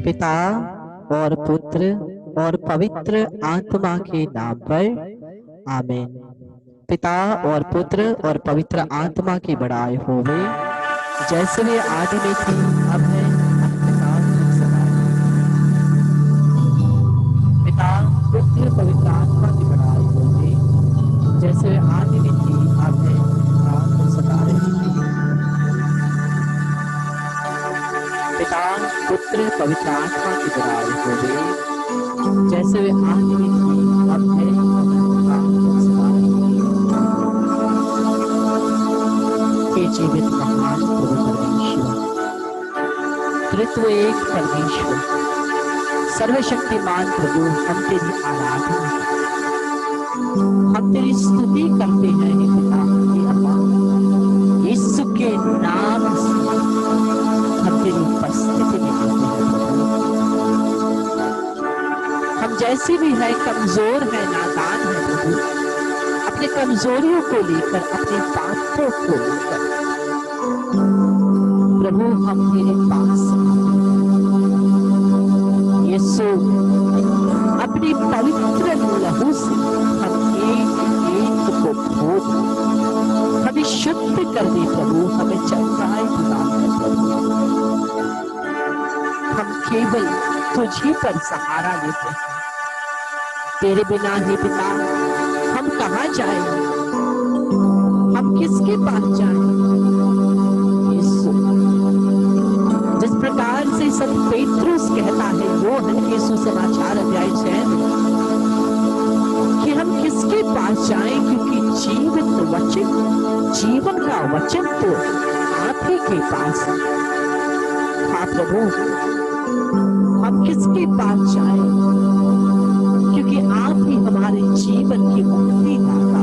पिता और पुत्र और पवित्र आत्मा के नाम पर आमीन। पिता और पुत्र और पवित्र आत्मा की बड़ाई होवे, जैसे वे आदि में थी, अब है, पिता पुत्र पवित्र आत्मा की बड़ाई होवे, जैसे वे आदि में थी, अब है, सदा रहेगी। पिता पुत्र पवित्र आत्मा की बड़ाई होवे, जैसे वे आदि में थी, अब है, सदा रहेगी। हे जीवित महान प्रभु परमेश्वर, त्रित्व एक परमेश्वर, सर्वशक्तिमान प्रभु, हम तेरी आराधना करते हैं, हम तेरी स्तुति करते हैं। हे पिता, हे अब्बा, यीशु के नाम से हम तेरी उपस्थिति में आते हैं। हम जैसे भी है, कमजोर है, नादान है प्रभु, अपने कमजोरियों को लेकर, अपने पापों को लेकर प्रभु हम तेरे पास यीशु अपनी पवित्र लहू से हम एक को धो, हमें शुद्ध कर दे प्रभु, हमें चंगाई प्रदान कर प्रभु। हम केवल तुझी पर सहारा लेते हैं, तेरे बिना ही पिता हम कहाँ जाएंगे, हम किसके पास जाएंगे। यीशु, जिस प्रकार से संत पेट्रुस कहता है यूहन्ना के सुसमाचार अध्याय 6 कि हम किसके पास जाएं, क्योंकि जीवित वचन, जीवन का वचन तो आप ही के पास है। हाँ प्रभु, हम किसके पास जाएं, क्योंकि आप ही हमारे जीवन की मुक्ति दाता,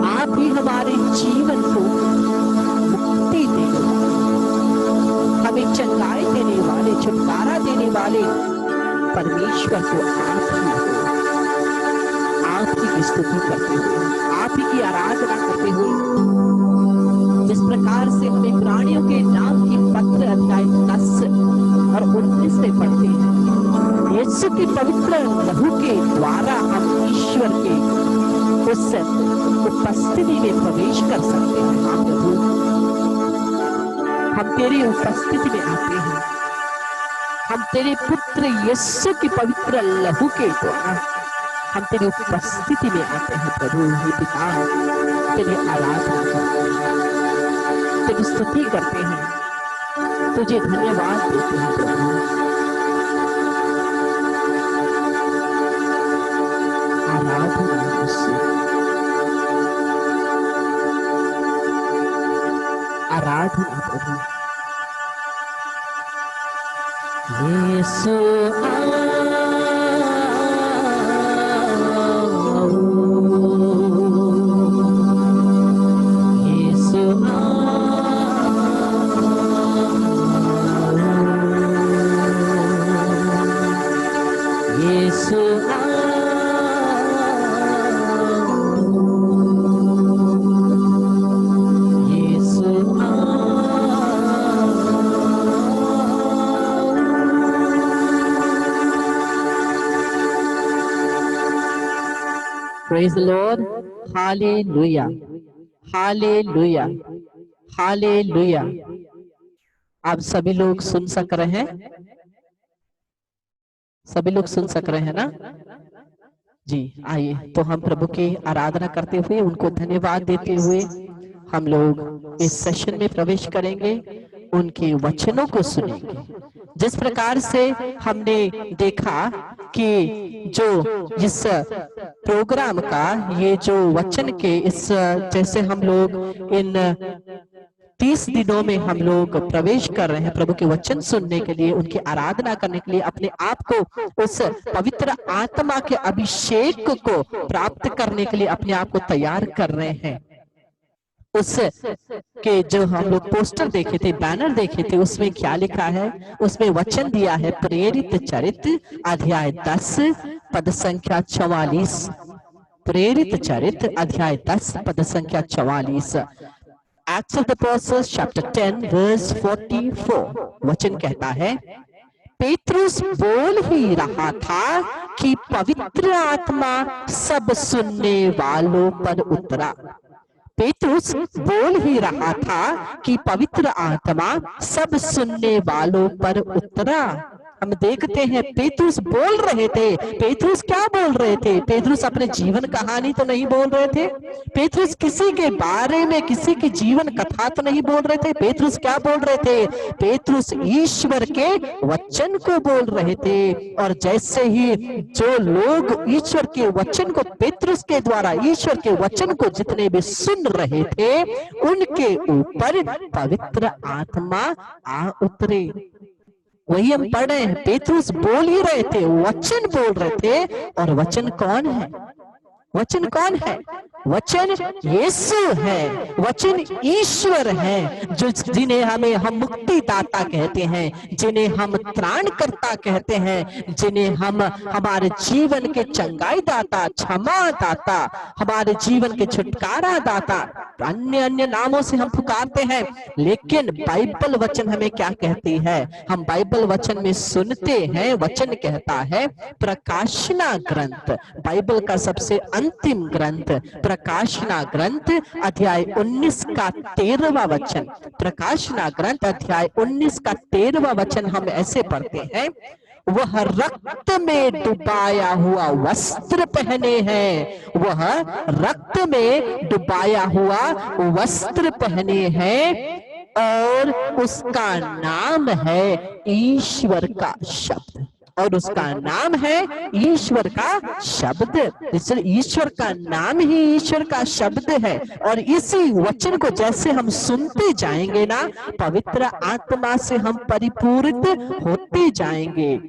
आप ही हमारे जीवन को मुक्ति देने वाले, हमें चंगाई देने वाले, छुटकारा देने वाले परमेश्वर को आप ही हो। आप ही की स्तुति करते हुए, आप ही की आराधना करते हुए, जिस प्रकार से हम इब्रानियों के नाम की पत्र अध्याय 10 और 19 में पढ़ते हैं, यीशु की पवित्र लहू के द्वारा हम ईश्वर के उस उपस्थिति में प्रवेश कर सकते हैं। हाँ प्रभु, हम तेरी उपस्थिति में आते हैं, हम तेरे पुत्र यीशु की पवित्र लहू के द्वारा हम तेरी उपस्थिति में आते हैं प्रभु। हे पिता, तेरी आराधना करते हैं, तेरी स्तुति करते हैं, तुझे धन्यवाद देते हैं प्रभु। आराधना यीशु, आराधना प्रभु। यीशु Praise the Lord. Hallelujah. Hallelujah. Hallelujah. आप सभी लोग सुन सक रहे हैं? सभी लोग सुन सक रहे हैं ना? जी, आइए तो हम प्रभु की आराधना करते हुए, उनको धन्यवाद देते हुए हम लोग इस सेशन में प्रवेश करेंगे, उनके वचनों को सुनेंगे। जिस प्रकार से हमने देखा कि जो इस प्रोग्राम का ये जो वचन के इस जैसे हम लोग इन 30 दिनों में हम लोग प्रवेश कर रहे हैं प्रभु के वचन सुनने के लिए, उनकी आराधना करने के लिए, अपने आप को उस पवित्र आत्मा के अभिषेक को प्राप्त करने के लिए अपने आप को तैयार कर रहे हैं। उस के जो हम लोग पोस्टर देखे थे, बैनर देखे थे, उसमें क्या लिखा है? उसमें वचन दिया है प्रेरित चरित्र अध्याय 10 पद संख्या 44। प्रेरित चरित्र अध्याय 10 पद संख्या 44। Acts of the apostles chapter 10 verse 44। वचन कहता है, पेतरुस बोल ही रहा था कि पवित्र आत्मा सब सुनने वालों पर उतरा। पेतरुस बोल ही रहा था कि पवित्र आत्मा सब सुनने वालों पर उतरा। हम देखते हैं पेतरुस बोल रहे थे। पेतरुस क्या बोल रहे थे? पेतरुस अपने जीवन कहानी तो नहीं बोल रहे थे। पेतरुस किसी के बारे में, किसी की जीवन कथा तो नहीं बोल रहे थे। पेतरुस क्या बोल रहे थे? पेतरुस ईश्वर के वचन को बोल रहे थे। और जैसे ही जो लोग ईश्वर के वचन को, पेतरुस के द्वारा ईश्वर के वचन को जितने भी सुन रहे थे, उनके ऊपर पवित्र आत्मा आ उतरे। वही हम पढ़ रहे हैं, पेतरुस बोल ही रहे थे, वचन बोल रहे थे। और वचन कौन है? वचन कौन है? वचन यीशु है। वचन ईश्वर है, जो जिन्हें हम मुक्ति दाता कहते हैं, जिन्हें हम त्राणकर्ता कहते हैं, जिन्हें हम हमारे जीवन के चंगाई दाता, क्षमा दाता, हमारे जीवन के छुटकारा दाता, अन्य अन्य नामों से हम पुकारते हैं। लेकिन बाइबल वचन हमें क्या कहती है? हम बाइबल वचन में सुनते हैं, वचन कहता है प्रकाशना ग्रंथ, बाइबल का सबसे अंतिम ग्रंथ प्रकाशना ग्रंथ अध्याय 19 का 13वां वचन। प्रकाशना ग्रंथ अध्याय 19 का 13वां वचन हम ऐसे पढ़ते हैं, वह रक्त में डुबाया हुआ वस्त्र पहने हैं। वह रक्त में डुबाया हुआ वस्त्र पहने हैं और उसका नाम है ईश्वर का शब्द। और उसका नाम है ईश्वर का शब्द। इसलिए ईश्वर का नाम ही ईश्वर का शब्द है। और इसी वचन को जैसे हम सुनते जाएंगे ना, पवित्र आत्मा से हम परिपूरित होते जाएंगे।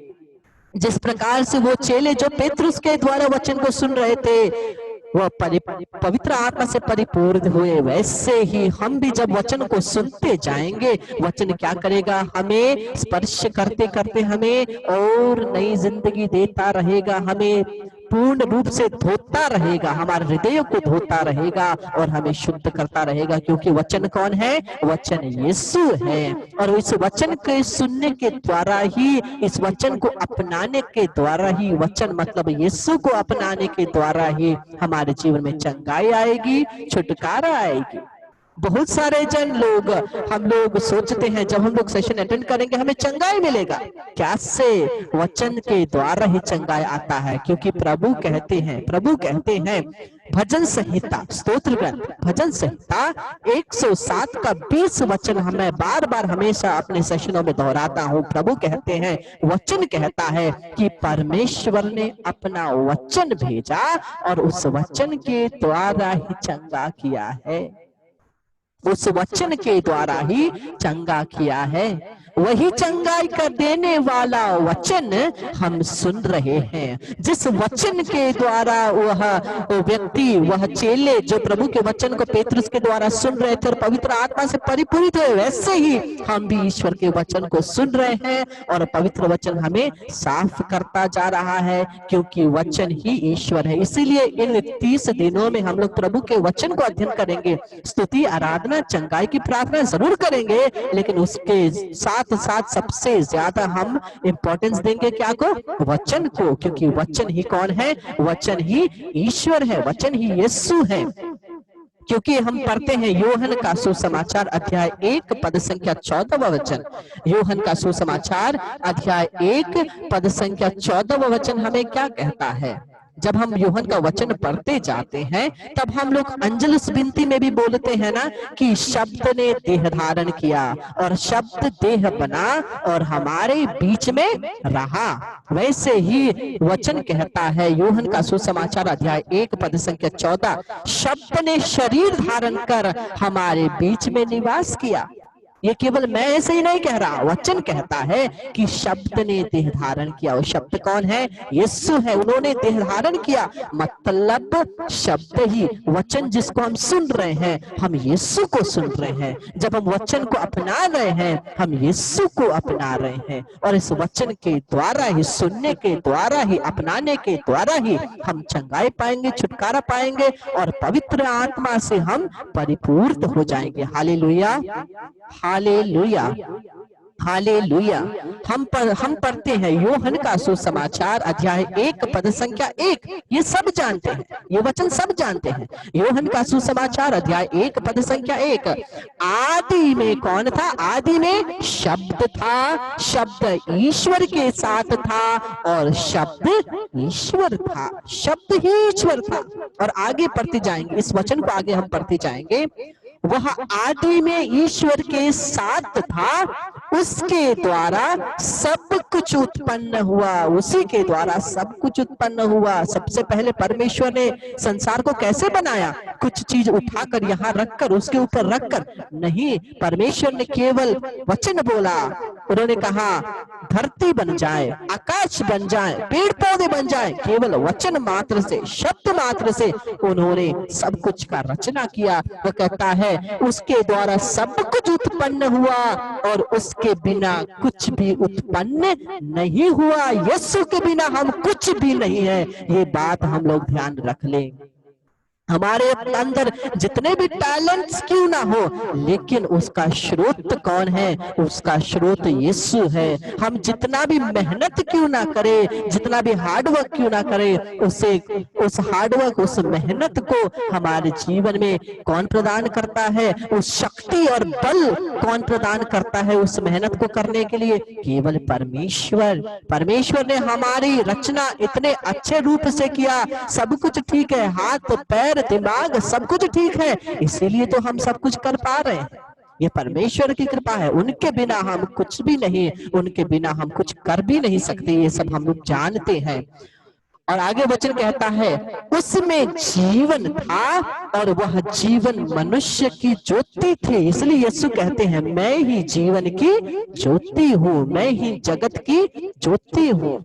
जिस प्रकार से वो चेले जो पेतरुस के द्वारा वचन को सुन रहे थे, वह पवित्र आत्मा से परिपूर्ण हुए, वैसे ही हम भी जब वचन को सुनते जाएंगे, वचन क्या करेगा? हमें स्पर्श करते करते हमें और नई जिंदगी देता रहेगा, हमें पूर्ण रूप से धोता रहेगा, हमारे हृदय को धोता रहेगा और हमें शुद्ध करता रहेगा। क्योंकि वचन कौन है? वचन यीशु है। और इस वचन के सुनने के द्वारा ही, इस वचन को अपनाने के द्वारा ही, वचन मतलब यीशु को अपनाने के द्वारा ही हमारे जीवन में चंगाई आएगी, छुटकारा आएगी। बहुत सारे जन लोग, हम लोग सोचते हैं जब हम लोग सेशन अटेंड करेंगे हमें चंगाई मिलेगा। कैसे? वचन के द्वारा ही चंगाई आता है। क्योंकि प्रभु कहते हैं भजन संहिता, स्तोत्र ग्रंथ भजन संहिता 107 का 20 वचन हमें बार बार हमेशा अपने सेशनों में दोहराता हूँ। प्रभु कहते हैं, वचन कहता है कि परमेश्वर ने अपना वचन भेजा और उस वचन के द्वारा ही चंगा किया है। उस वचन के द्वारा ही चंगा किया है। वही चंगाई का देने वाला वचन हम सुन रहे हैं। जिस वचन के द्वारा वह व्यक्ति, वह चेले जो प्रभु के वचन को पेतरुस के द्वारा सुन रहे थे और पवित्र आत्मा से परिपूरित हुए, वैसे ही हम भी ईश्वर के वचन को सुन रहे हैं और पवित्र वचन हमें साफ करता जा रहा है। क्योंकि वचन ही ईश्वर है। इसीलिए इन 30 दिनों में हम लोग प्रभु के वचन को अध्ययन करेंगे। स्तुति, आराधना, चंगाई की प्रार्थना जरूर करेंगे, लेकिन उसके साथ साथ सबसे ज्यादा हम इंपॉर्टेंस देंगे क्या को? वचन को। क्योंकि वचन ही कौन है? वचन ही ईश्वर है, वचन ही यीशु है। क्योंकि हम पढ़ते हैं यूहन्ना का सुसमाचार अध्याय 1 पद संख्या 14वां वचन। यूहन्ना का सुसमाचार अध्याय 1 पद संख्या 14वां वचन हमें क्या कहता है? जब हम यूहन्ना का वचन पढ़ते जाते हैं तब हम लोग अंजलिस विनती में भी बोलते हैं ना कि शब्द ने देह धारण किया और शब्द देह बना और हमारे बीच में रहा। वैसे ही वचन कहता है यूहन्ना का सुसमाचार अध्याय 1 पद संख्या 14, शब्द ने शरीर धारण कर हमारे बीच में निवास किया। ये केवल मैं ऐसे ही नहीं कह रहा, वचन कहता है कि शब्द ने देह धारण किया। वो शब्द कौन है? यीशु है। उन्होंने देह धारण किया, मतलब शब्द ही, वचन जिसको हम सुन रहे हैं, हम यीशु को सुन रहे हैं। जब हम वचन को अपना रहे हैं, हम यीशु को अपना रहे हैं, और इस वचन के द्वारा ही, सुनने के द्वारा ही, अपनाने के द्वारा ही हम चंगाई पाएंगे, छुटकारा पाएंगे, और पवित्र आत्मा से हम परिपूर्ण हो जाएंगे। Hallelujah, hallelujah, hallelujah. हम पढ़ते हैं यूहन्ना का सुसमाचार अध्याय 1 पद संख्या 1। ये सब जानते हैं, ये वचन सब जानते हैं। यूहन्ना का सुसमाचार अध्याय 1 पद संख्या 1। आदि में कौन था? आदि में शब्द था, शब्द ईश्वर के साथ था, और शब्द ईश्वर था, शब्द ही ईश्वर था। और आगे पढ़ते जाएंगे, इस वचन को आगे हम पढ़ते जाएंगे। वह आदि में ईश्वर के साथ था, उसके द्वारा सब कुछ उत्पन्न हुआ, उसी के द्वारा सब कुछ उत्पन्न हुआ। सबसे पहले परमेश्वर ने संसार को कैसे बनाया? कुछ चीज उठाकर यहाँ रखकर, उसके ऊपर रखकर नहीं, परमेश्वर ने केवल वचन बोला। उन्होंने कहा धरती बन जाए, आकाश बन जाए, पेड़ पौधे बन जाए। केवल वचन मात्र से, शब्द मात्र से उन्होंने सब कुछ का रचना किया। वो कहता है उसके द्वारा सब कुछ उत्पन्न हुआ, और उसके बिना कुछ भी उत्पन्न नहीं हुआ। यीशु के बिना हम कुछ भी नहीं है, ये बात हम लोग ध्यान रख लें। हमारे अंदर जितने भी टैलेंट्स क्यों ना हो, लेकिन उसका स्रोत कौन है? उसका स्रोत यीशु है। हम जितना भी मेहनत क्यों ना करें, जितना भी हार्डवर्क क्यों ना करें, उस हार्डवर्क, उस मेहनत को हमारे जीवन में कौन प्रदान करता है? उस शक्ति और बल कौन प्रदान करता है उस मेहनत को करने के लिए? केवल परमेश्वर। परमेश्वर ने हमारी रचना इतने अच्छे रूप से किया, सब कुछ ठीक है, हाथ पैर दिमाग सब कुछ ठीक है, इसीलिए तो हम सब कुछ कर पा रहे हैं। ये परमेश्वर की कृपा है, उनके बिना हम कुछ भी नहीं, उनके बिना हम कुछ कर भी नहीं सकते। ये सब हम लोग जानते हैं। और आगे वचन कहता है उसमें जीवन था, और वह जीवन मनुष्य की ज्योति थी। इसलिए यीशु कहते हैं मैं ही जीवन की ज्योति हूँ, मैं ही जगत की ज्योति हूँ।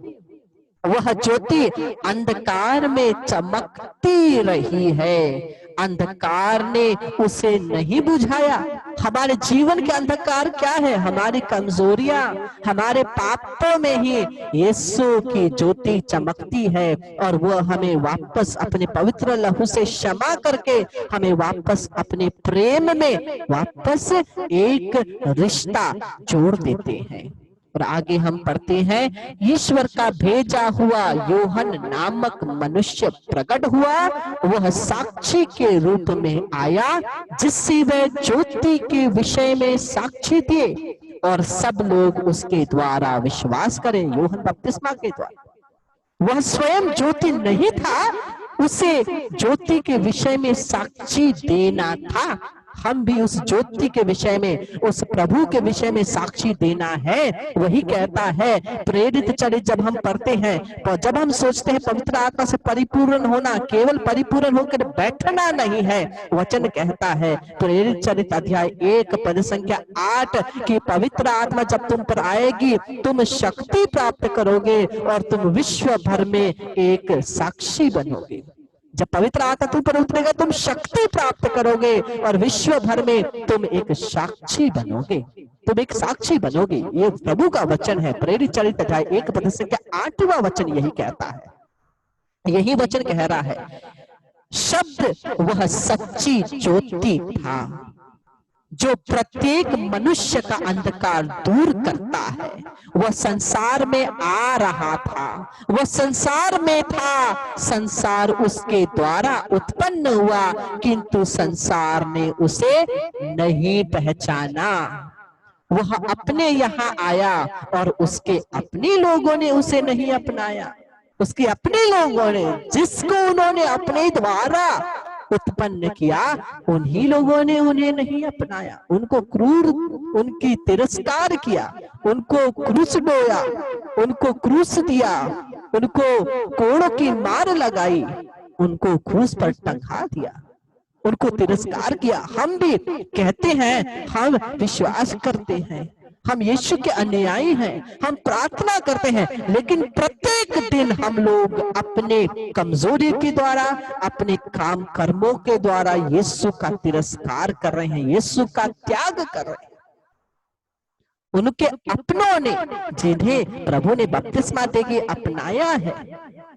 वह ज्योति अंधकार में चमकती रही है, अंधकार ने उसे नहीं बुझाया। हमारे जीवन के अंधकार क्या है? हमारी कमजोरियां, हमारे पापों में ही यीशु की ज्योति चमकती है, और वह हमें वापस अपने पवित्र लहू से क्षमा करके हमें वापस अपने प्रेम में वापस एक रिश्ता जोड़ देते हैं। और आगे हम पढ़ते हैं ईश्वर का भेजा हुआ यूहन्ना नामक मनुष्य प्रकट हुआ, वह साक्षी के रूप में आया, जिससे वह ज्योति के विषय में साक्षी दिए, और सब लोग उसके द्वारा विश्वास करें। यूहन्ना बपतिस्मा के द्वारा। वह स्वयं ज्योति नहीं था, उसे ज्योति के विषय में साक्षी देना था। हम भी उस ज्योति के विषय में, उस प्रभु के विषय में साक्षी देना है। वही कहता है प्रेरित चरित्र जब हम पढ़ते हैं, तो जब हम सोचते हैं पवित्र आत्मा से परिपूर्ण होना, केवल परिपूर्ण होकर बैठना नहीं है। वचन कहता है प्रेरित चरित्र अध्याय 1 पद संख्या 8 कि पवित्र आत्मा जब तुम पर आएगी, तुम शक्ति प्राप्त करोगे, और तुम विश्व भर में एक साक्षी बनोगे। जब पवित्र आत्मा तुम पर उतरेगा, तुम शक्ति प्राप्त करोगे, और विश्व भर में तुम एक साक्षी बनोगे। तुम एक साक्षी बनोगे। ये प्रभु का वचन है। प्रेरित चरित्र अध्याय 1 पद से 8वां वचन यही कहता है, यही वचन कह रहा है शब्द वह सच्ची ज्योति था, जो प्रत्येक मनुष्य का अंधकार दूर करता है। वह संसार में आ रहा था, वह संसार में था, संसार उसके द्वारा उत्पन्न हुआ, किंतु संसार ने उसे नहीं पहचाना। वह अपने यहाँ आया, और उसके अपने लोगों ने उसे नहीं अपनाया। उसके अपने लोगों ने, जिसको उन्होंने अपने द्वारा उत्पन्न किया, उन्हीं लोगों ने उन्हें नहीं अपनाया। उनको क्रूर, उनकी तिरस्कार किया, उनको क्रूस ढोया, उनको क्रूस दिया, उनको कोड़ों की मार लगाई, उनको क्रूस पर टंगा दिया। उनको तिरस्कार किया। हम भी कहते हैं हम विश्वास करते हैं, हम यीशु के अनुयायी हैं, हम प्रार्थना करते हैं, लेकिन प्रत्येक दिन हम लोग अपने कमजोरी के द्वारा, अपने काम कर्मों के द्वारा यीशु का तिरस्कार कर रहे हैं, यीशु का त्याग कर रहे हैं। उनके अपनों ने, जिन्हें प्रभु ने बपतिस्मा देके अपनाया है,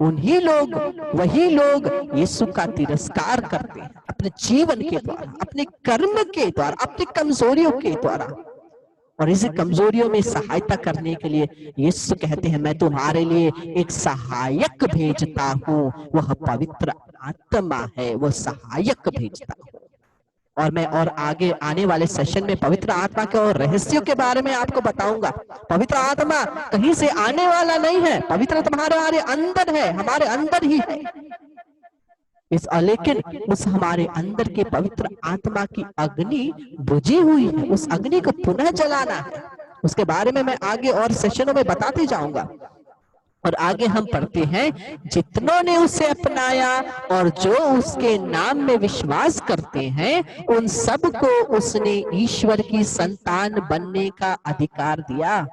उन्हीं लोग, वही लोग यीशु का तिरस्कार करते हैं अपने जीवन के द्वारा, अपने कर्म के द्वारा, अपनी कमजोरियों के द्वारा। और इस कमजोरियों में सहायता करने के लिए यीशु कहते हैं, मैं तुम्हारे लिए एक सहायक भेजता हूं, वह पवित्र आत्मा है, वह सहायक भेजता हूं। और मैं और आगे आने वाले सेशन में पवित्र आत्मा के और रहस्यों के बारे में आपको बताऊंगा। पवित्र आत्मा कहीं से आने वाला नहीं है, पवित्र तुम्हारे अंदर है, हमारे अंदर ही है। लेकिन उस हमारे अंदर के पवित्र आत्मा की अग्नि बुझी हुई है, उस अग्नि को पुनः जलाना है। उसके बारे में मैं आगे और सेशनों में बताते जाऊंगा। और आगे हम पढ़ते हैं, जितनों ने उसे अपनाया और जो उसके नाम में विश्वास करते हैं, उन सबको उसने ईश्वर की संतान बनने का अधिकार दिया।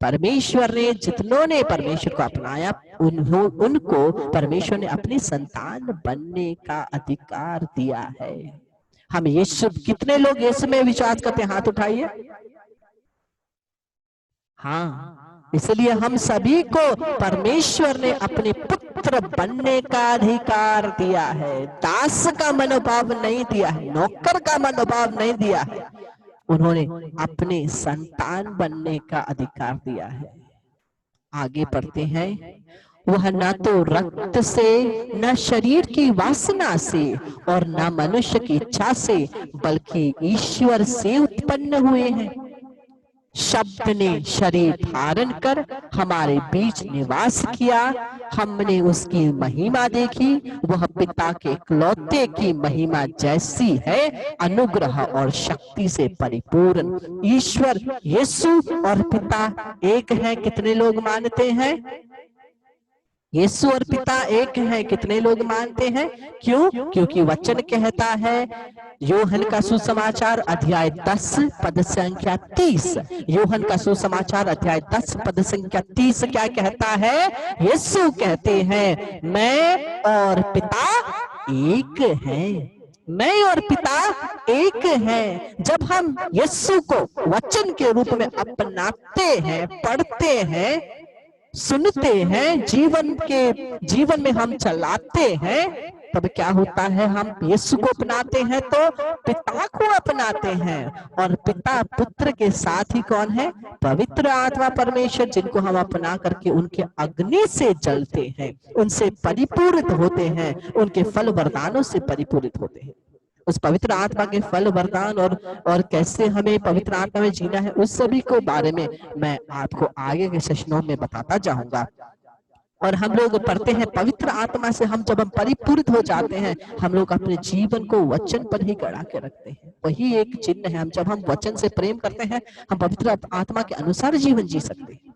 परमेश्वर ने, जितनों ने परमेश्वर को अपनाया, उनको परमेश्वर ने अपनी संतान बनने का अधिकार दिया है। हम यीशु, कितने लोग यीशु में विश्वास करते हैं? हाथ उठाइए। हाँ, इसलिए हम सभी को परमेश्वर ने अपने पुत्र बनने का अधिकार दिया है। दास का मनोभाव नहीं दिया है, नौकर का मनोभाव नहीं दिया है, उन्होंने अपने संतान बनने का अधिकार दिया है। आगे पढ़ते हैं, वह न तो रक्त से, न शरीर की वासना से और न मनुष्य की इच्छा से, बल्कि ईश्वर से उत्पन्न हुए हैं। शब्द ने शरीर धारण कर हमारे बीच निवास किया, हमने उसकी महिमा देखी, वह पिता के इकलौते की महिमा जैसी है, अनुग्रह और शक्ति से परिपूर्ण। ईश्वर, यीशु और पिता एक है, कितने लोग मानते हैं? यीशु और पिता एक है, कितने लोग मानते हैं? क्यों? क्योंकि वचन कहता है, यूहन्ना का सुसमाचार अध्याय 10 पद संख्या 30, यूहन्ना का सुसमाचार अध्याय 10 पद संख्या 30 क्या कहता है? यीशु कहते हैं, मैं और पिता एक हैं, मैं और पिता एक हैं। जब हम यीशु को वचन के रूप में अपनाते हैं, पढ़ते हैं, सुनते हैं, जीवन में हम चलाते हैं, तब क्या होता है? हम यीशु को अपनाते हैं तो पिता को अपनाते हैं। और पिता पुत्र के साथ ही कौन है? पवित्र आत्मा परमेश्वर, जिनको हम अपना करके उनके अग्नि से जलते हैं, उनसे परिपूरित होते हैं, उनके फल वरदानों से परिपूरित होते हैं। उस पवित्र आत्मा के फल वरदान और कैसे हमें पवित्र आत्मा में जीना है, उस सभी को बारे में मैं आपको आगे के सेशनों में बताता जाऊंगा। और हम लोग पढ़ते हैं, पवित्र आत्मा से हम जब हम परिपूरित हो जाते हैं, हम लोग अपने जीवन को वचन पर ही गड़ा के रखते हैं। वही एक चिन्ह है, हम जब हम वचन से प्रेम करते हैं, हम पवित्र आत्मा के अनुसार जीवन जी सकते हैं।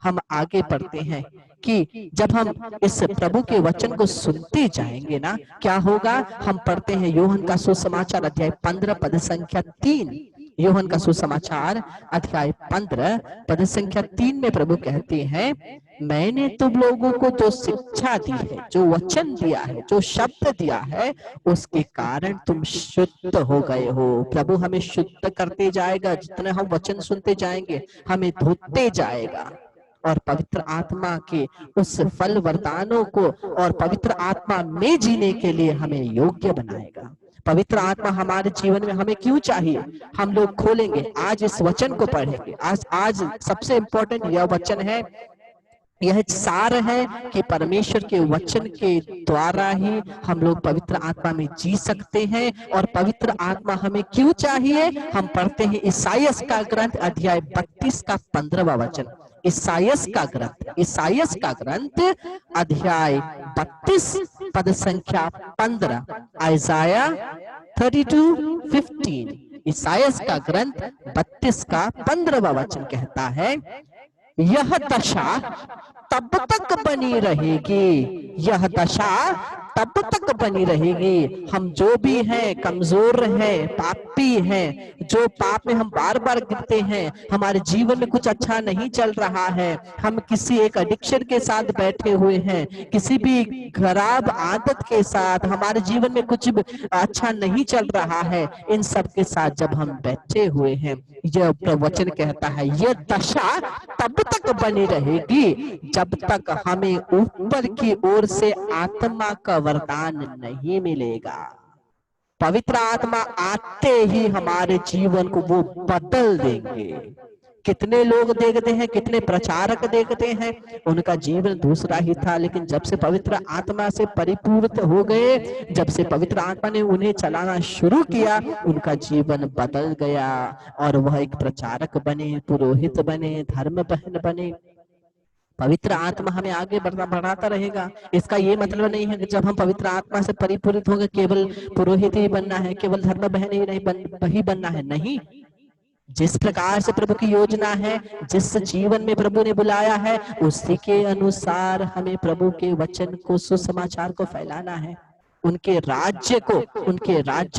हम आगे पढ़ते हैं कि जब हम इस प्रभु के वचन को सुनते जाएंगे ना, क्या होगा? हम पढ़ते हैं यूहन्ना का सुसमाचार अध्याय 15 पद संख्या 3, यूहन्ना का सुसमाचार अध्याय 15 पद संख्या 3 में प्रभु कहते हैं, मैंने तुम लोगों को जो शिक्षा दी है, जो वचन दिया है, जो शब्द दिया है, उसके कारण तुम शुद्ध हो गए हो। प्रभु हमें शुद्ध करते जाएगा, जितने हम वचन सुनते जाएंगे हमें धोते जाएगा, और पवित्र आत्मा के उस फल वरदानों को और पवित्र आत्मा में जीने के लिए हमें योग्य बनाएगा। पवित्र आत्मा हमारे जीवन में हमें क्यों चाहिए? हम लोग खोलेंगे, आज इस वचन को पढ़ेंगे। आज सबसे इंपॉर्टेंट यह वचन है, यह सार है कि परमेश्वर के वचन के द्वारा ही हम लोग पवित्र आत्मा में जी सकते हैं। और पवित्र आत्मा हमें क्यों चाहिए? हम पढ़ते हैं ईसाइयस का ग्रंथ अध्याय 32 का 15वां वचन, ईसाइयस का ग्रंथ अध्याय 32 पद संख्या 15, आइजाया 32:15, ईसाइयस का ग्रंथ 32 का 15वां वचन कहता है, यह दशा तब तक बनी रहेगी, यह दशा तब तक बनी रहेगी। हम जो भी हैं, कमजोर हैं, पापी हैं, जो पाप में हम बार बार गिरते हैं, हमारे जीवन में कुछ अच्छा नहीं चल रहा है, हम किसी एक एडिक्शन के साथ बैठे हुए हैं, किसी भी खराब आदत के साथ हमारे जीवन में कुछ अच्छा नहीं चल रहा है, इन सब के साथ जब हम बैठे हुए हैं, यह प्रवचन कहता है यह दशा तब तक बनी रहेगी जब तक हमें ऊपर की ओर से आत्मा का वरदान नहीं मिलेगा। पवित्र आत्मा आते ही हमारे जीवन को वो बदल देंगे। कितने लोग देखते हैं, कितने प्रचारक देखते हैं, उनका जीवन दूसरा ही था, लेकिन जब से पवित्र आत्मा से परिपूर्ण हो गए, जब से पवित्र आत्मा ने उन्हें चलाना शुरू किया, उनका जीवन बदल गया और वह एक प्रचारक बने, पुरोहित बने, धर्म बहन बने। पवित्र आत्मा हमें आगे बढ़ाता रहेगा। इसका ये मतलब नहीं है कि जब हम पवित्र आत्मा से परिपूरित होंगे केवल पुरोहित ही बनना है, केवल धर्म बहन ही नहीं बनना है, नहीं। जिस प्रकार से प्रभु की योजना है, जिस जीवन में प्रभु ने बुलाया है, उसी के अनुसार हमें प्रभु के वचन को, सुसमाचार को फैलाना है। उनके राज्य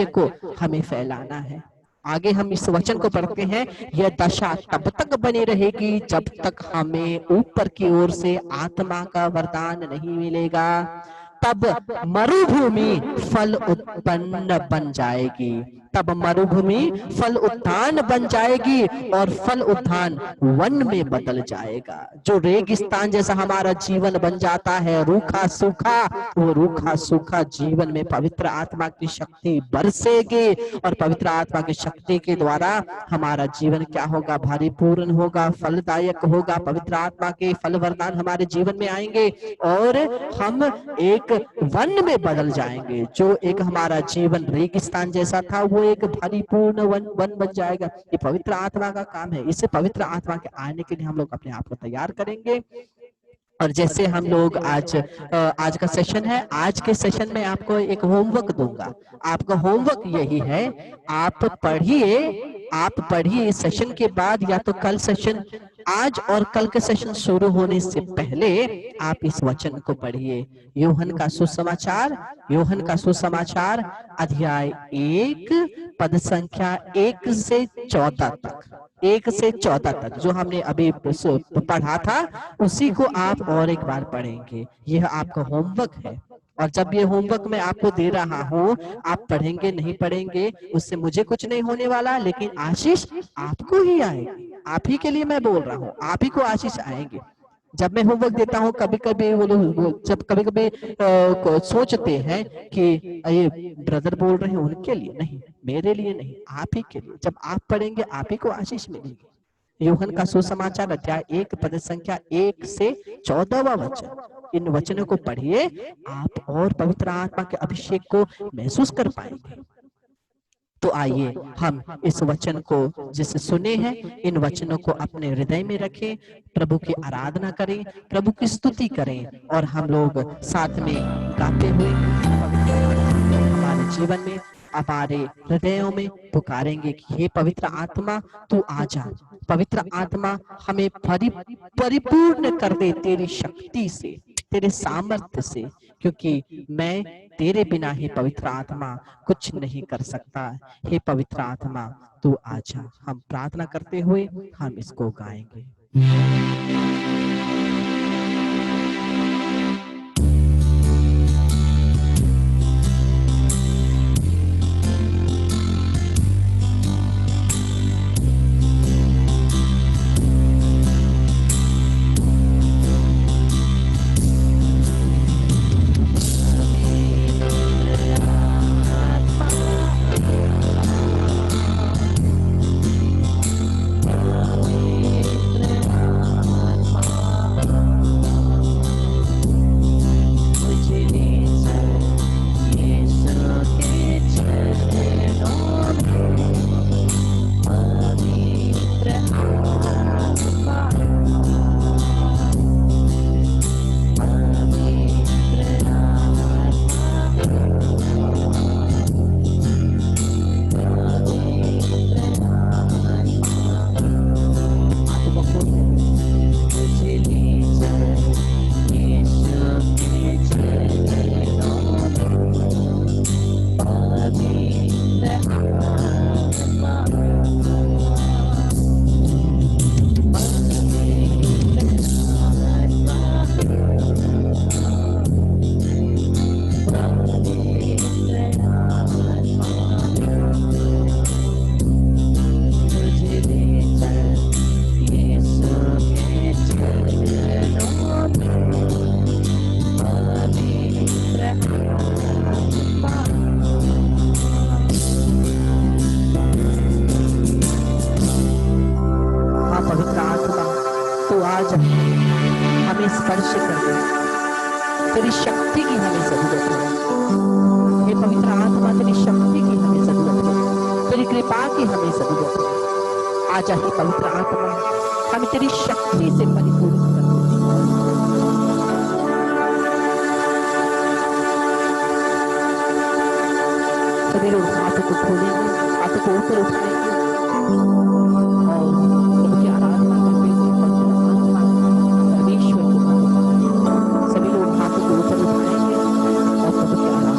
को हमें फैलाना है। आगे हम इस वचन को पढ़ते हैं, यह दशा तब तक बनी रहेगी जब तक हमें ऊपर की ओर से आत्मा का वरदान नहीं मिलेगा। तब मरुभूमि फल उत्पन्न बन जाएगी, तब मरुभूमि फल उत्थान बन जाएगी और फल उत्थान वन में बदल जाएगा। जो रेगिस्तान जैसा हमारा जीवन बन जाता है, रूखा सूखा, वो रूखा सूखा जीवन में पवित्र आत्मा की शक्ति बरसेगी और पवित्र आत्मा की शक्ति के द्वारा हमारा जीवन क्या होगा, भरिपूर्ण होगा, फलदायक होगा। पवित्र आत्मा के फल वरदान हमारे जीवन में आएंगे और हम एक वन में बदल जाएंगे। जो एक हमारा जीवन रेगिस्तान जैसा था, वो एक भरिपूर्ण वन बन जाएगा। ये पवित्र आत्मा का काम है। इससे पवित्र आत्मा के आने के लिए हम लोग अपने आप को तैयार करेंगे। और जैसे हम लोग आज का सेशन है, आज के सेशन में आपको एक होमवर्क दूंगा। आपका होमवर्क यही है, आप पढ़िए इस सेशन के बाद, या तो कल सेशन, आज और कल के सेशन शुरू होने से पहले आप इस वचन को पढ़िए। यूहन्ना का सुसमाचार अध्याय 1 पद संख्या 1 से 14 तक जो हमने अभी पढ़ा था, उसी को आप और एक बार पढ़ेंगे। यह आपका होमवर्क है। और जब ये होमवर्क मैं आपको दे रहा हूँ, आप पढ़ेंगे नहीं पढ़ेंगे उससे मुझे कुछ नहीं होने वाला, लेकिन आशीष आपको ही आएगी। आप ही के लिए मैं बोल रहा हूँ, आप ही को आशीष आएंगे। जब मैं होमवर्क देता हूँ, कभी कभी वो लोग जब कभी सोचते हैं कि ये ब्रदर बोल रहे हैं उनके लिए, नहीं, मेरे लिए नहीं, आप ही के लिए। जब आप पढ़ेंगे आप ही को आशीष मिलेगी। यूहन्ना का सुसमाचार अध्याय 1 पद संख्या 1 से 14वां वचन, इन वचनों को पढ़िए, आप और पवित्र आत्मा के अभिषेक को महसूस कर पाएंगे। तो आइए हम इस वचन को जिसे सुने हैं, इन वचनों को अपने हृदय में रखें, प्रभु की आराधना करें, प्रभु की स्तुति करें और हम लोग साथ में गाते हुए हमारे जीवन में, हमारे हृदयों में पुकारेंगे कि हे पवित्र आत्मा तू आ जा। पवित्र आत्मा हमें परिपूर्ण कर दे तेरी शक्ति से, तेरे सामर्थ्य से, क्योंकि मैं तेरे बिना ही पवित्र आत्मा कुछ नहीं कर सकता। हे पवित्र आत्मा तू आजा। हम प्रार्थना करते हुए हम इसको गाएंगे। तेरी शक्ति की हमें जरूरत है। हे पवित्र आत्मा, तेरी शक्ति की हमें जरूरत है, तेरी कृपा की हमें जरूरत है। आजा हे पवित्र आत्मा, हमें तेरी शक्ति से परिपूर्ण कर दे। सभी लोग हाथों को खोलेंगे, हाथों को ऊपर उठाएंगे और प्रभु की आराधना करते हुए पवित्र आत्मा परमेश्वर को सभी लोग हाथों को ऊपर उठाएंगे और प्रभु की आराधना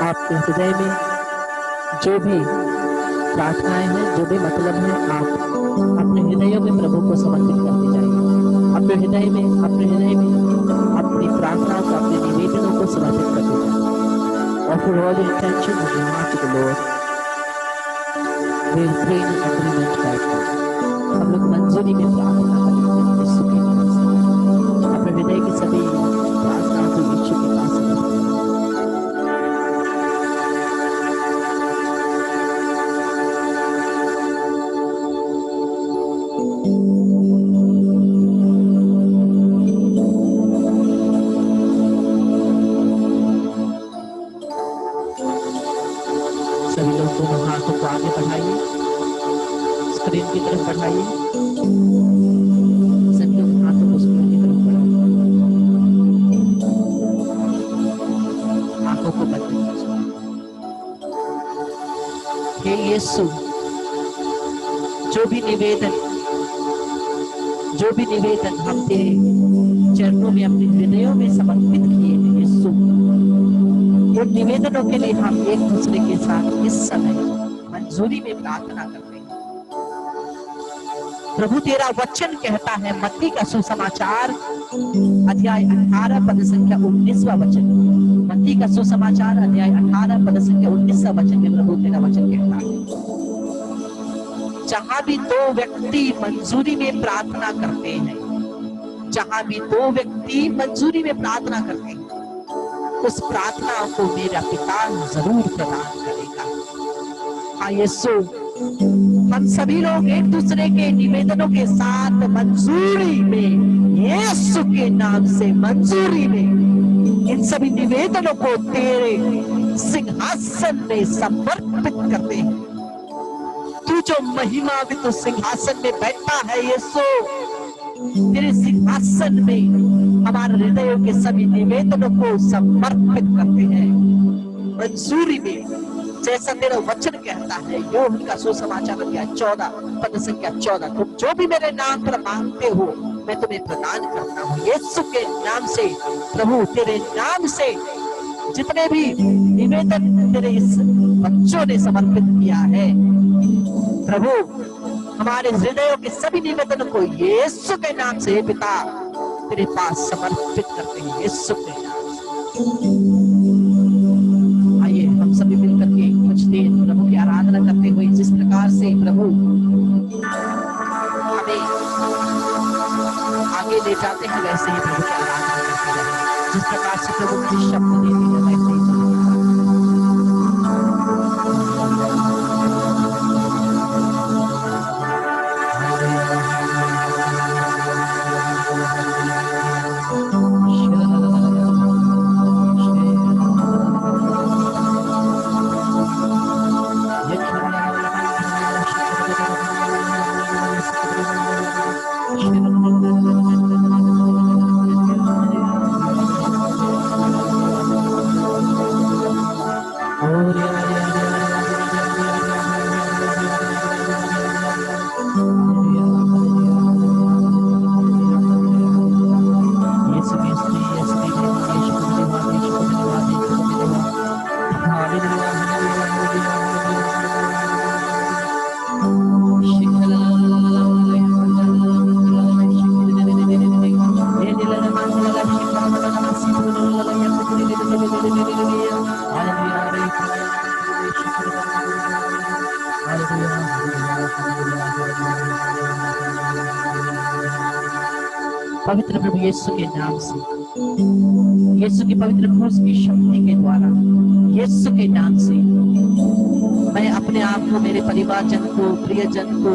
आपके हृदय में जो भी प्रार्थनाएं हैं, जो भी मतलब है, आप अपने हृदयों में प्रभु को समर्पित करते जाइए। अपने हृदय में अपनी प्रार्थनाओं को, अपने निवेदनों को समर्पित करते जाइए। Offer all the intention of your heart to the Lord. We'll pray in agreement right now. हम लोग मंजूरी में प्रार्थना करेंगे यीशु के नाम से। अपने हृदय की सभी प्रार्थनाओं को यीशु के पास सभी लोग दोनों हाथों को आगे बढ़ाइए, स्क्रीन की तरफ बढ़ाइए। सभी लोग हाथों को स्क्रीन की तरफ बढ़ाइए, आंखों को बंद कीजिए। हे यीशु, जो भी निवेदन हम तेरे चरणों में, अपने हृदयों में समर्पित किए हैं यीशु, उन निवेदनों के लिए हम एक दूसरे के साथ इस समय मंजूरी में प्रार्थना करते हैं। प्रभु तेरा वचन कहता है, मत्ती का सुसमाचार अध्याय 18 पद संख्या 19वां वचन, मत्ती का सुसमाचार अध्याय 18 पद संख्या 19वां वचन में प्रभु तेरा वचन कहता है, जहां भी दो व्यक्ति मंजूरी में प्रार्थना करते हैं, जहां भी दो व्यक्ति मंजूरी में प्रार्थना करते हैं, उस प्रार्थना को मेरा पिता जरूर प्रदान करेगा। हाँ यीशु, हम सभी लोग एक दूसरे के निवेदनों के साथ मंजूरी में, यीशु के नाम से मंजूरी में इन सभी निवेदनों को तेरे सिंहासन में समर्पित करते हैं। तू जो महिमान्वित सिंहासन में बैठा है यीशु, तेरे सिंहासन में हमारे हृदयों के सभी निवेदनों को समर्पित करते हैं मंजूरी में, जैसा तेरा वचन कहता है। यूहन्ना का सुसमाचार अध्याय 14 पद संख्या 14, तुम जो भी मेरे नाम पर मांगते हो मैं तुम्हें प्रदान करता हूँ। यीशु के नाम से प्रभु, तेरे नाम से जितने भी निवेदन तेरे इस बच्चों ने समर्पित किया है प्रभु, हमारे हृदयों के सभी निवेदनों को यीशु के नाम से पिता तेरे पास समर्पित करते हैं यीशु के नाम से। आइए हम सभी मिलकर के कुछ देर प्रभु की आराधना करते हुए, जिस प्रकार से प्रभु हमें आगे ले जाते हैं वैसे ही प्रभु की आराधना करते हैं। जिस प्रकार से प्रभु मुझे शब्द देते हैं वैसे ही पवित्र प्रभु यीशु के नाम से, यीशु की पवित्र क्रूस की शक्ति के द्वारा, यीशु के नाम से मैं अपने आप को, मेरे परिवारजन को, प्रियजन को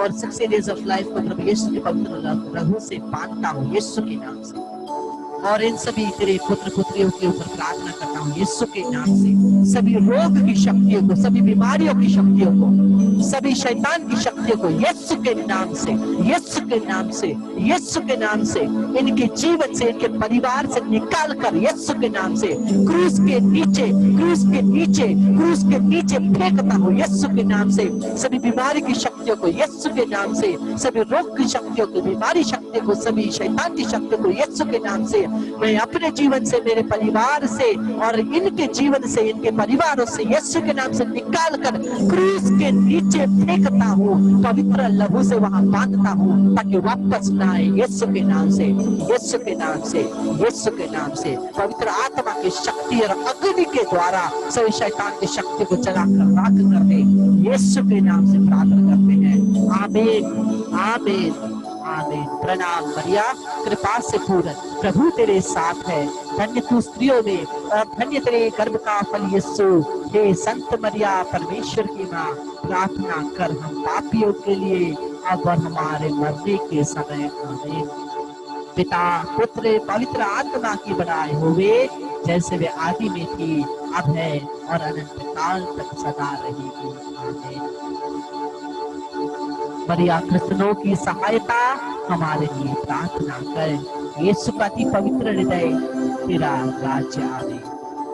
और 60 डेज ऑफ लाइफ को प्रभु यीशु के पवित्र लहू से बांधता हूँ यीशु के नाम से। और इन सभी तेरे पुत्र पुत्रियों के ऊपर प्रार्थना करता हूँ यीशु के नाम से, सभी रोग की शक्तियों को, सभी बीमारियों की शक्तियों को, सभी शैतान की शक्तियों को यीशु के नाम से, यीशु के नाम से, यीशु के नाम से इनके जीवन से, इनके परिवार से निकाल कर यीशु के नाम से क्रूस के नीचे, क्रूस के नीचे, क्रूस के नीचे फेंकता हूँ यीशु के नाम से। सभी बीमारी की शक्तियों को यीशु के नाम से, सभी रोग की शक्तियों को, बीमारी शक्तियों को, सभी शैतान की शक्तियों को यीशु के नाम से मैं अपने जीवन से, मेरे परिवार से और इनके जीवन से, इनके परिवारों से यीशु के नाम से निकाल कर क्रूस के नीचे फेंकता हूँ, पवित्र लहू से वहां बांधता हूँ ताकि वापस ना आए यीशु के नाम से, यीशु के नाम से, यीशु के नाम से। पवित्र आत्मा की शक्ति और अग्नि के द्वारा सभी शैतान की शक्ति को जलाकर राख कर दे यीशु के नाम से प्रार्थना करते हैं। आमीन, आमीन, आमीन। प्रणाम मरिया, कृपा से पूर्ण प्रभु तेरे साथ है, धन्य तू स्त्रियों में और धन्य तेरे गर्भ का फल यीशु। हे संत मरिया परमेश्वर की माँ, प्रार्थना कर हम पापियों के लिए अब और हमारे मरने के समय। आमीन। पिता पुत्र पवित्र आत्मा की बड़ाई होवे, जैसे वे आदि में थी, अब है और अनंत काल तक सदा रहेगी। आमीन। मरिया कृष्णों की सहायता हमारे लिए प्रार्थना कर। यीशु का अति पवित्र हृदय, तेरा राज्य आवे।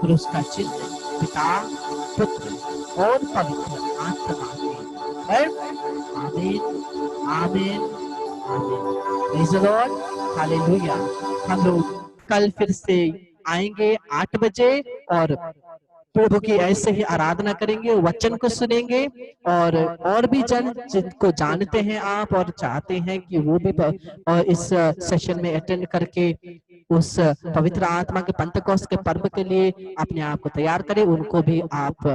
क्रूस का चिन्ह पिता पुत्र और पवित्र आत्मा के। आमीन, आमीन, आमीन। Praise the Lord, hallelujah. हम लोग कल फिर से आएंगे 8 बजे और प्रभु की ऐसे ही आराधना करेंगे, वचन को सुनेंगे और भी जन जिनको जानते हैं आप और चाहते हैं कि वो भी इस सेशन में अटेंड करके उस पवित्र आत्मा के पंतकोस्त के पर्व के लिए अपने आप को तैयार करें, उनको भी आप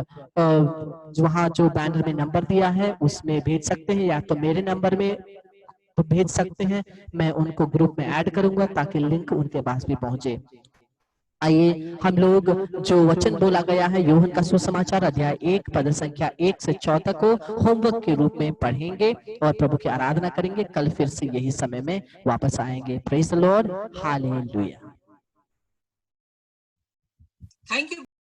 वहाँ जो बैनर में नंबर दिया है उसमें भेज सकते हैं या तो मेरे नंबर में तो भेज सकते हैं। मैं उनको ग्रुप में ऐड करूंगा ताकि लिंक उनके पास भी पहुंचे। आइए हम लोग जो वचन बोला गया है यूहन्ना का सुसमाचार अध्याय 1 पद संख्या 1 से 14 को होमवर्क के रूप में पढ़ेंगे और प्रभु की आराधना करेंगे। कल फिर से यही समय में वापस आएंगे। Praise the Lord, hallelujah. Thank you.